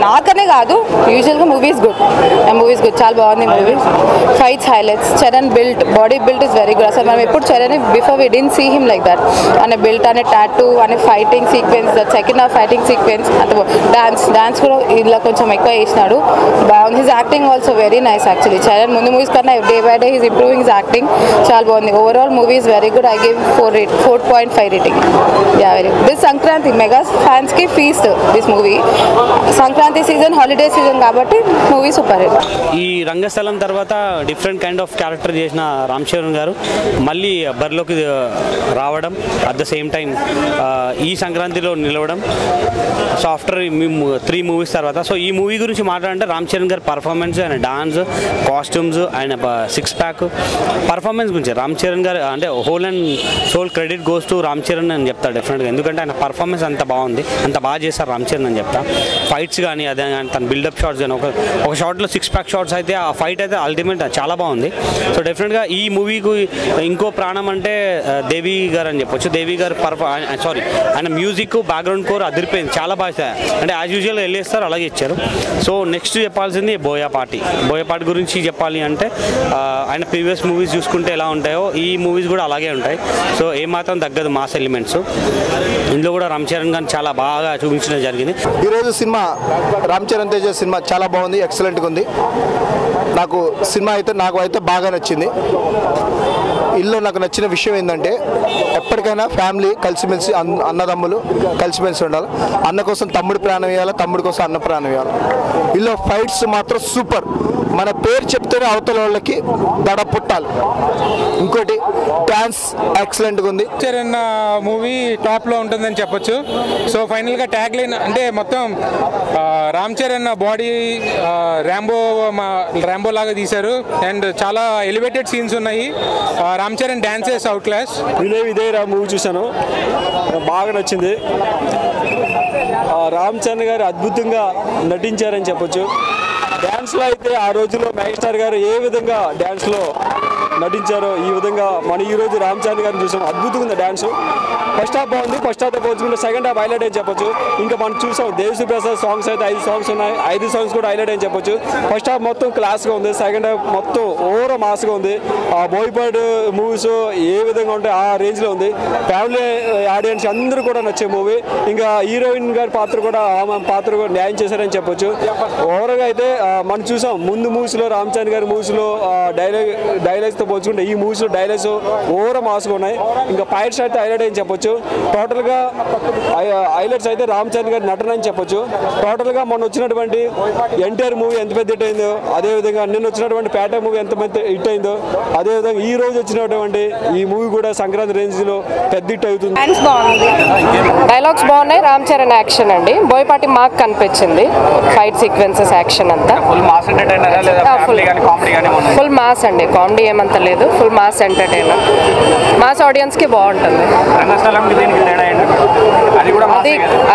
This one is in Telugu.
నాకనే కాదు యూజువల్గా మూవీస్ గుడ్ చాలా బాగుంది movie. Fights highlights, Charan built, body built is very good. అసలు మనం ఎప్పుడు Charan before we didn't see him like that. అనే బిల్ట్, అనే టాటూ, అనే fighting sequence, second half fighting sequence, అంత డాన్స్ కూడా ఇలా కొంచెం ఎక్కువ చేసినాడు, బాగుంది. His acting also very nice actually. Charan ముందు మూవీస్ కన్నా day by day his improving his acting, చాలా బాగుంది. Overall movie is very good. I give 4.5 rating. Yeah very good. This Sankranti mega fans కి feast this movie. Sankranti season, holiday season కాబట్టి మూవీ సూపర్ హిట్. ఈ రంగస్థలం తర్వాత డిఫరెంట్ కైండ్ ఆఫ్ క్యారెక్టర్ చేసిన రామ్ చరణ్ గారు మళ్ళీ బరిలోకి రావడం, అట్ ద సేమ్ టైం ఈ సంక్రాంతిలో నిలవడం. సో ఆఫ్టర్ 3 మూవీస్ తర్వాత, సో ఈ మూవీ గురించి మాట్లాడంటే రామ్ చరణ్ గారి పర్ఫార్మెన్స్, ఆయన డాన్స్, కాస్ట్యూమ్స్, ఆయన 6 ప్యాక్ పర్ఫార్మెన్స్ గురించి రామ్ చరణ్ గారు అంటే whole and soul credit goes to Ram Charan అని చెప్తాడు డెఫినెట్గా. ఎందుకంటే ఆయన పర్ఫార్మెన్స్ అంత బాగుంది, అంత బాగా చేశారు రామ్ చరణ్ అని చెప్తా. ఫైట్స్ కానీ అదే తన బిల్డప్ షాట్స్ కానీ ఒక షాట్లో 6 ప్యాక్ షాట్స్ అయితే ఆ ఫైట్ అయితే అల్టిమేట్ చాలా బాగుంది. సో డెఫినెట్గా ఈ మూవీకి ఇంకో ప్రాణం అంటే దేవి గారు అని చెప్పొచ్చు. దేవి గారు ఆయన మ్యూజిక్, బ్యాక్గ్రౌండ్ కోర్ అదిరిపోయింది, చాలా బాగా. అంటే యాజ్ యూజువల్గా వెళ్ళేస్తారు, అలాగే ఇచ్చారు. సో నెక్స్ట్ చెప్పాల్సింది బోయపాటి గురించి చెప్పాలి అంటే ఆయన ప్రీవియస్ మూవీస్ చూసుకుంటే ఎలా ఉంటాయో ఈ మూవీస్ కూడా అలాగే ఉంటాయి. సో ఏమాత్రం తగ్గదు మాస్ ఎలిమెంట్స్. ఇందులో కూడా రామ్ చరణ్ గారిని చాలా బాగా చూపించడం జరిగింది. ఈరోజు సినిమా రామ్ చరణ్ తేజ సినిమా చాలా బాగుంది, ఎక్సలెంట్గా ఉంది. నాకు బాగా నచ్చింది. ఇల్లు నాకు నచ్చిన విషయం ఏంటంటే ఎప్పటికైనా ఫ్యామిలీ కలిసిమెలిసి, అన్నదమ్ములు కలిసిమెలిసి ఉండాలి. అన్న కోసం తమ్ముడు ప్రాణం ఇవ్వాలి, తమ్ముడి కోసం అన్న ప్రాణం ఇవ్వాలి. ఇల్లు ఫైట్స్ మాత్రం సూపర్. మన పేరు చెప్తేనే అవతల వాళ్ళకి దడ పుట్టాలి. ఇంకోటి డాన్స్ ఎక్సలెంట్గా ఉంది. చరణ్ మూవీ టాప్లో ఉంటుందని చెప్పొచ్చు. సో ఫైనల్గా ట్యాగ్ లైన్ అంటే మొత్తం రామ్ చరణ్ బాడీ ర్యాంబో లాగా తీశారు. అండ్ చాలా ఎలివేటెడ్ సీన్స్ ఉన్నాయి. Ram Charan dances out class. ఇదే మూవీ చూశాను, బాగా నచ్చింది. రామ్ చరణ్ గారు అద్భుతంగా నటించారని చెప్పొచ్చు. డ్యాన్స్లో అయితే ఆ రోజుల్లో మెగాస్టార్ గారు ఏ విధంగా డ్యాన్స్లో నటించారో ఈ విధంగా మనం ఈరోజు రామ్ చరణ్ గారిని చూసాం. అద్భుతంగా ఉంది డ్యాన్స్. ఫస్ట్ హాఫ్ బాగుంది, ఫస్ట్ హాఫ్ పోల్చుకుంటే సెకండ్ హాఫ్ హైలైట్ అని చెప్పొచ్చు. ఇంకా మనం చూసాం దేవిశ్రీ ప్రసాద్ సాంగ్స్ అయితే 5 సాంగ్స్ ఉన్నాయి, 5 సాంగ్స్ కూడా హైలైట్ అని చెప్పొచ్చు. ఫస్ట్ హాఫ్ మొత్తం క్లాస్గా ఉంది, సెకండ్ హాఫ్ మొత్తం ఓవర్ మాస్గా ఉంది. ఆ బోయపాటి మూవీస్ ఏ విధంగా ఉంటే ఆ రేంజ్లో ఉంది. ఫ్యామిలీ ఆడియన్స్ అందరూ కూడా నచ్చే మూవీ. ఇంకా హీరోయిన్ గారి పాత్ర కూడా న్యాయం చేశారని చెప్పొచ్చు. ఓవరాల్గా అయితే మనం చూసాం ముందు మూవీస్లో రామ్ చరణ్ గారి మూవీస్లో డైలాగ్స్తో పోల్చుకుంటే ఈ మూవీస్లో డైలాగ్స్ ఓవర్ మాస్గా ఉన్నాయి. ఇంకా ఫైట్స్ అయితే హైలైట్ అని చెప్పొచ్చు. టోటల్గా హైలైట్స్ అయితే రామ్ చరణ్ గారి నటన అని చెప్పొచ్చు. టోటల్గా మొన్న వచ్చినటువంటి ఎన్టీఆర్ మూవీ ఎంత పెద్ద హిట్ అయిందో, అదేవిధంగా నిన్న వచ్చినటువంటి పేట మూవీ ఎంత పెద్ద హిట్ అయిందో, అదేవిధంగా ఈ రోజు వచ్చినటువంటి ఈ మూవీ కూడా సంక్రాంతి రేంజ్లో పెద్ద హిట్ అవుతుంది. డైలాగ్స్ బాగున్నాయి, రామ్ చరణ్ యాక్షన్ అండి, బోయపాటి మార్క్ కనిపించింది. ఫైట్ సీక్వెన్సెస్, యాక్షన్ అంతా ఫుల్ మాస్ అండి. కామెడీ ఏమంత లేదు, full mass entertainer. Mass audience కి బాగుంటుంది.